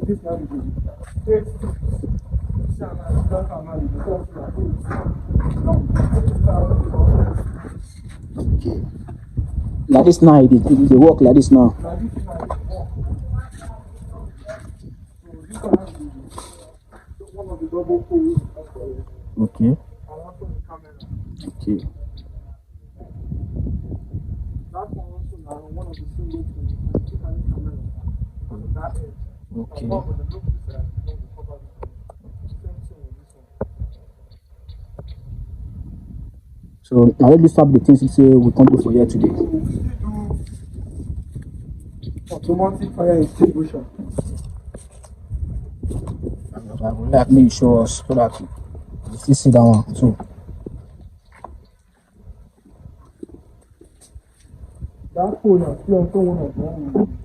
This now is Okay. Like this now, it work like this now. One of the double poles. Okay. And also the camera. Okay. That one also now one of the single poles. And two camera on that edge. Okay. So now let me start the things you say we come to for here today. We still do automatic fire extinguisher. I would like me to show us so that you still see that one too. That pole is still also one of them.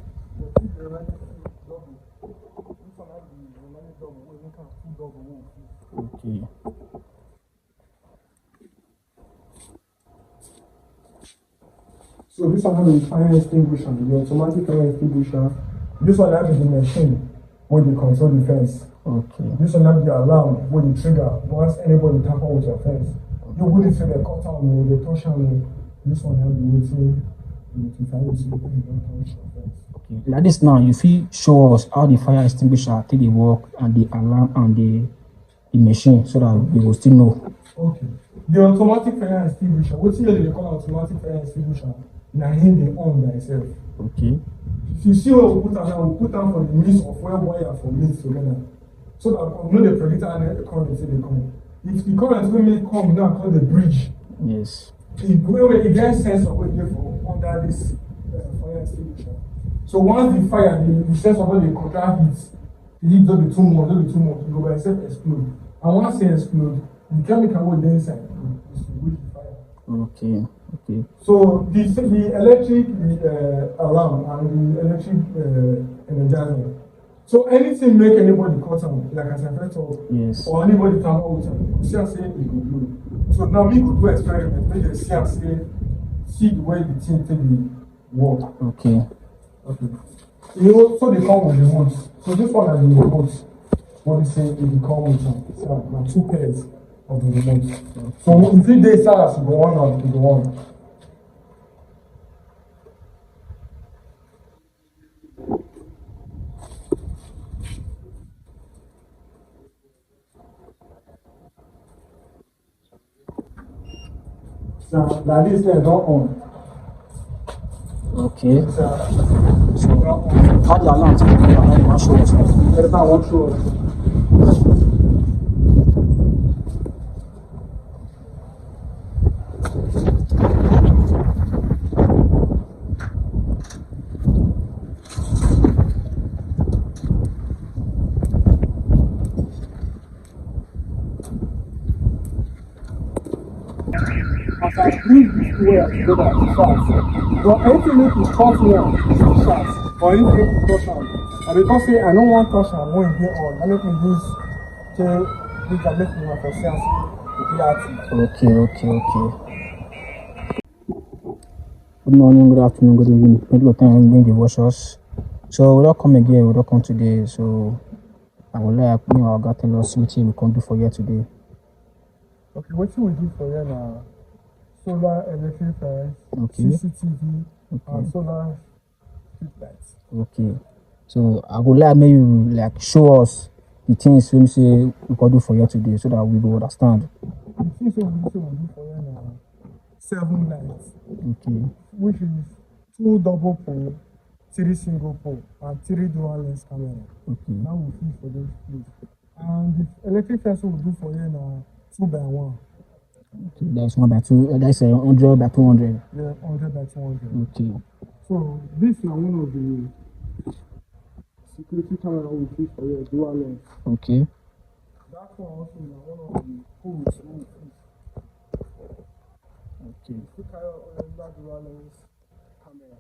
Okay. So this one has a fire extinguisher, the automatic fire extinguisher. This one has the machine where they control the fence. Okay. This one has the alarm where they trigger once anybody tamper with your fence. You wouldn't say they cut down or they touch on. This one has the waiting to find the people who don't touch your fence. Okay. Like this now, you feel show us how the fire extinguisher take the work and the alarm and the machine so that they will still know. Okay. The automatic fire extinguisher, what's the they call automatic fire extinguisher? Now him they own by itself. Okay. If you see what we put down now, we put down for the means of where wire for means together. So that we know the predict and the current say they come. If the current will make come now call the bridge. Yes. It gets sense of what they for under this fire extinguisher. So once the fire, the sense of what the contract hits, it hits the 2 months, it will by itself explode. And once it explode, the chemical will then inside is to reach the fire. Okay. Okay. So the electric alarm and the electric energizer. So anything make anybody cut on, like as I said, yes, or anybody tamper with them, see and say it will blow. So now we could do experiment, make them see and see the way the thing take the work. Okay. Okay. You know, so they come with the remotes. So this one is the remotes. What they say is they come with them. So now 2 pairs of the remotes. So if you dey start as you go on and you go on. So like this thing don't on. Okay. So how the alarm take the alarm one show us. every time one show us. As I bring this wire together to fast, but anything make you cut one fast, or anything make you touch am. And because say I don't want touch am when e dey on, I make me use we can make me for see and see the Okay. Good morning, good afternoon, good evening. Plenty of time when you watch us. So we don't come again, we don't come today. So I would like me or God tell us what we can do for you today. Okay, what we do for you now? Solar electric fence, okay, CCTV, okay, and solar street lights. Okay. So I would like maybe like show us the things we say we can do for you today so that we will understand. The things we do for you now, 7 lights. Okay. Which is 2 double pole, 3 single pole, and 3 dual lens camera. Okay. Now we feel for those things. And the electric fence we do for you now, 2 by 1. Okay, that's 1 by 2. That's 100 by 200. Yeah, 100 by 200. Okay. So this is one of the security camera we fix for you, dual lens. Okay. That one also is one of the poles we fix. Okay. Dual lens camera.